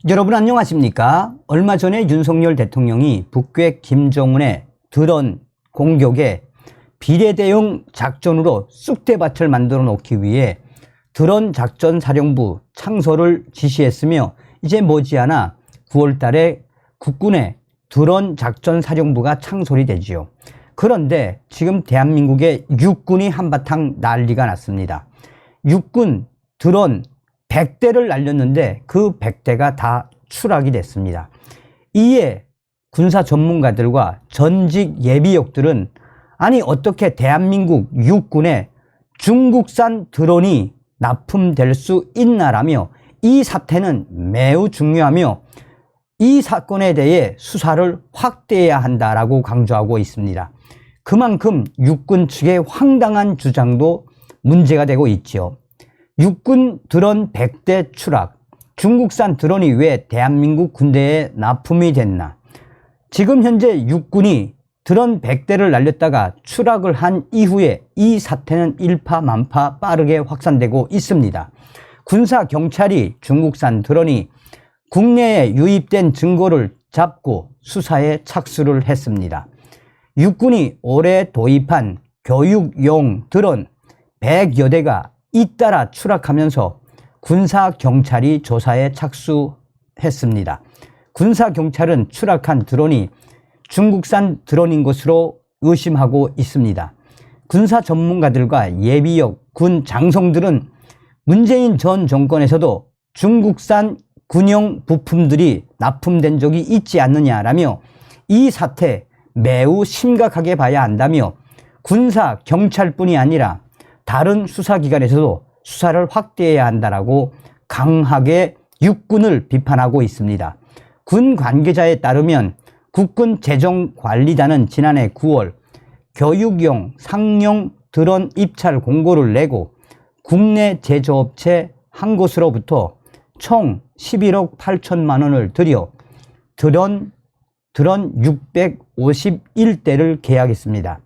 여러분 안녕하십니까? 얼마 전에 윤석열 대통령이 북괴 김정은의 드론 공격에 비례대응 작전으로 쑥대밭을 만들어 놓기 위해 드론 작전 사령부 창설을 지시했으며 이제 머지않아 9월 달에 국군의 드론 작전 사령부가 창설이 되지요. 그런데 지금 대한민국의 육군이 한바탕 난리가 났습니다. 육군 드론 100대를 날렸는데 그 100대가 다 추락이 됐습니다. 이에 군사 전문가들과 전직 예비역들은 아니 어떻게 대한민국 육군에 중국산 드론이 납품될 수 있나라며 이 사태는 매우 중요하며 이 사건에 대해 수사를 확대해야 한다라고 강조하고 있습니다. 그만큼 육군 측의 황당한 주장도 문제가 되고 있죠. 육군 드론 100대 추락, 중국산 드론이 왜 대한민국 군대에 납품이 됐나? 지금 현재 육군이 드론 100대를 날렸다가 추락을 한 이후에 이 사태는 일파만파 빠르게 확산되고 있습니다. 군사 경찰이 중국산 드론이 국내에 유입된 증거를 잡고 수사에 착수를 했습니다. 육군이 올해 도입한 교육용 드론 100여 대가 잇따라 추락하면서 군사경찰이 조사에 착수했습니다. 군사경찰은 추락한 드론이 중국산 드론인 것으로 의심하고 있습니다. 군사 전문가들과 예비역, 군 장성들은 문재인 전 정권에서도 중국산 군용 부품들이 납품된 적이 있지 않느냐라며 이 사태 매우 심각하게 봐야 한다며 군사 경찰뿐이 아니라 다른 수사기관에서도 수사를 확대해야 한다라고 강하게 육군을 비판하고 있습니다. 군 관계자에 따르면 국군 재정관리단은 지난해 9월 교육용 상용 드론 입찰 공고를 내고 국내 제조업체 한 곳으로부터 총 11억 8천만 원을 들여 드론 651대를 계약했습니다.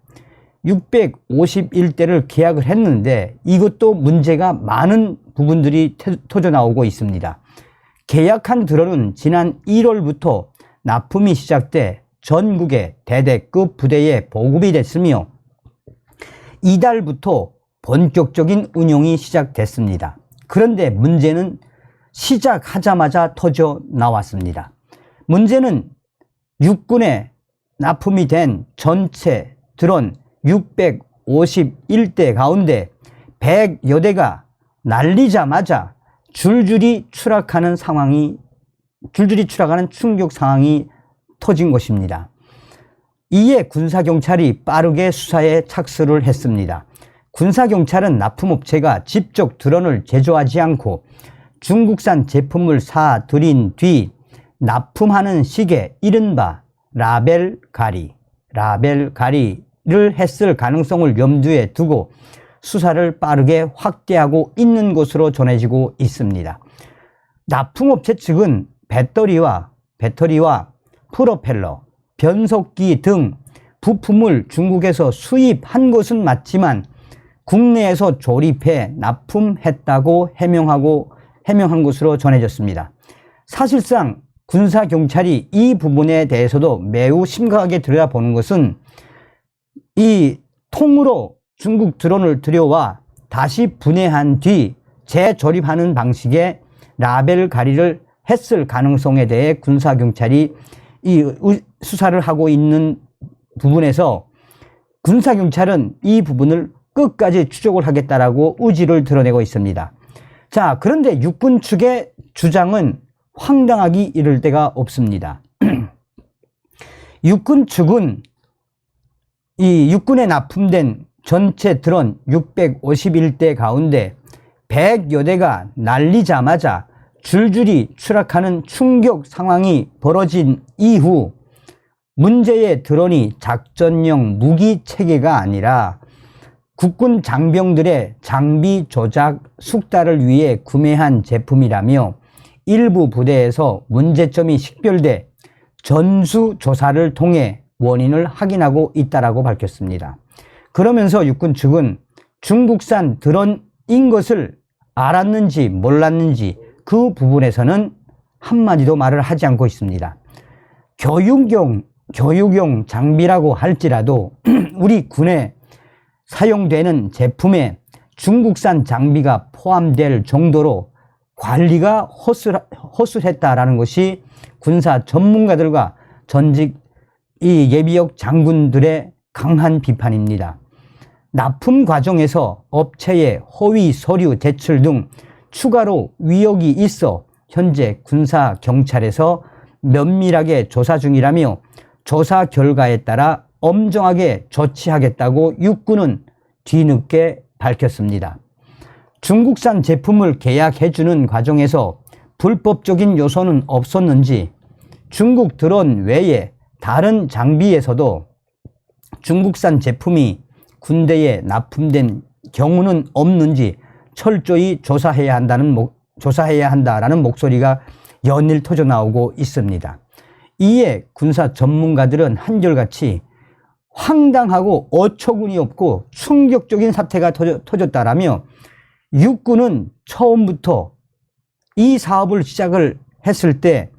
651대를 계약을 했는데 이것도 문제가 많은 부분들이 터져나오고 있습니다. 계약한 드론은 지난 1월부터 납품이 시작돼 전국의 대대급 부대에 보급이 됐으며 이달부터 본격적인 운용이 시작됐습니다. 그런데 문제는 시작하자마자 터져 나왔습여 문제는 육군에 납품이 된 전체 드론 651대 가운데 100여 대가 날리자마자 줄줄이 추락하는 충격 상황이 터진 것입니다. 이에 군사경찰이 빠르게 수사에 착수를 했습니다. 군사경찰은 납품업체가 직접 드론을 제조하지 않고 중국산 제품을 사들인 뒤 납품하는 식의 이른바 라벨 가리를 했을 가능성을 염두에 두고 수사를 빠르게 확대하고 있는 것으로 전해지고 있습니다. 납품업체 측은 배터리와 프로펠러, 변속기 등 부품을 중국에서 수입한 것은 맞지만 국내에서 조립해 납품했다고 해명한 것으로 전해졌습니다. 사실상 군사경찰이 이 부분에 대해서도 매우 심각하게 들여다보는 것은 이 통으로 중국 드론을 들여와 다시 분해한 뒤 재조립하는 방식의 라벨 가리를 했을 가능성에 대해 군사경찰이 이 수사를 하고 있는 부분에서 군사경찰은 이 부분을 끝까지 추적을 하겠다라고 의지를 드러내고 있습니다. 자, 그런데 육군 측의 주장은 황당하기 이를 데가 없습니다. 육군 측은 이 육군에 납품된 전체 드론 651대 가운데 100여 대가 날리자마자 줄줄이 추락하는 충격 상황이 벌어진 이후 문제의 드론이 작전용 무기 체계가 아니라 국군 장병들의 장비 조작 숙달을 위해 구매한 제품이라며 일부 부대에서 문제점이 식별돼 전수조사를 통해 원인을 확인하고 있다라고 밝혔습니다. 그러면서 육군 측은 중국산 드론인 것을 알았는지 몰랐는지 그 부분에서는 한마디도 말을 하지 않고 있습니다. 교육용 장비라고 할지라도 우리 군에 사용되는 제품에 중국산 장비가 포함될 정도로 관리가 허술했다라는 것이 군사 전문가들과 전직 이 예비역 장군들의 강한 비판입니다. 납품 과정에서 업체의 허위 서류 제출 등 추가로 위력이 있어 현재 군사 경찰에서 면밀하게 조사 중이라며 조사 결과에 따라 엄정하게 조치하겠다고 육군은 뒤늦게 밝혔습니다. 중국산 제품을 계약해주는 과정에서 불법적인 요소는 없었는지, 중국 드론 외에 다른 장비에서도 중국산 제품이 군대에 납품된 경우는 없는지 철저히 조사해야 한다라는 목소리가 연일 터져나오고 있습니다. 이에 군사 전문가들은 한결같이 황당하고 어처구니 없고 충격적인 사태가 터졌다라며 육군은 처음부터 이 사업을 시작을 했을 때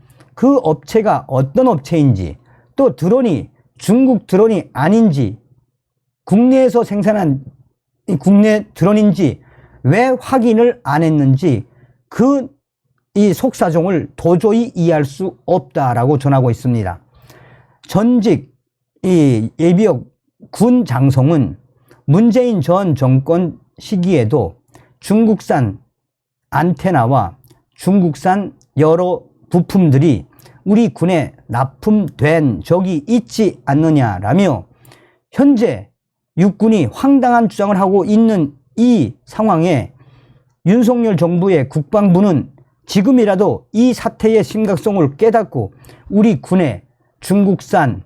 그 업체가 어떤 업체인지, 또 드론이 중국 드론이 아닌지, 국내에서 생산한 국내 드론인지 왜 확인을 안 했는지 이 속사정을 도저히 이해할 수 없다라고 전하고 있습니다. 전직 이 예비역 군 장성은 문재인 전 정권 시기에도 중국산 안테나와 중국산 여러 부품들이 우리 군에 납품된 적이 있지 않느냐라며 현재 육군이 황당한 주장을 하고 있는 이 상황에 윤석열 정부의 국방부는 지금이라도 이 사태의 심각성을 깨닫고 우리 군에 중국산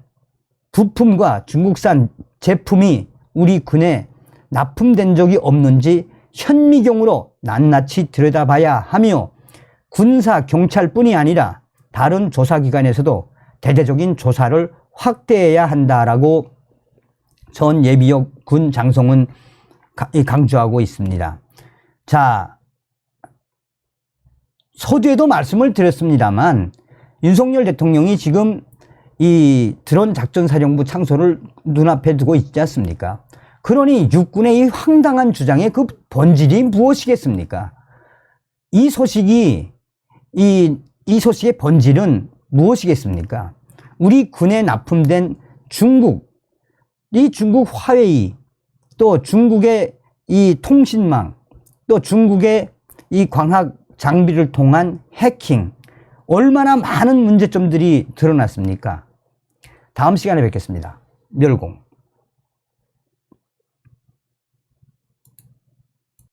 부품과 중국산 제품이 우리 군에 납품된 적이 없는지 현미경으로 낱낱이 들여다봐야 하며 군사 경찰뿐이 아니라 다른 조사기관에서도 대대적인 조사를 확대해야 한다라고 전 예비역 군 장성은 강조하고 있습니다. 자, 서두에도 말씀을 드렸습니다만 윤석열 대통령이 지금 이 드론 작전사령부 창소를 눈앞에 두고 있지 않습니까? 그러니 육군의 이 황당한 주장의 그 본질이 무엇이겠습니까? 이 소식의 본질은 무엇이겠습니까? 우리 군에 납품된 중국 화웨이, 또 중국의 이 통신망, 또 중국의 이 광학 장비를 통한 해킹, 얼마나 많은 문제점들이 드러났습니까? 다음 시간에 뵙겠습니다. 멸공.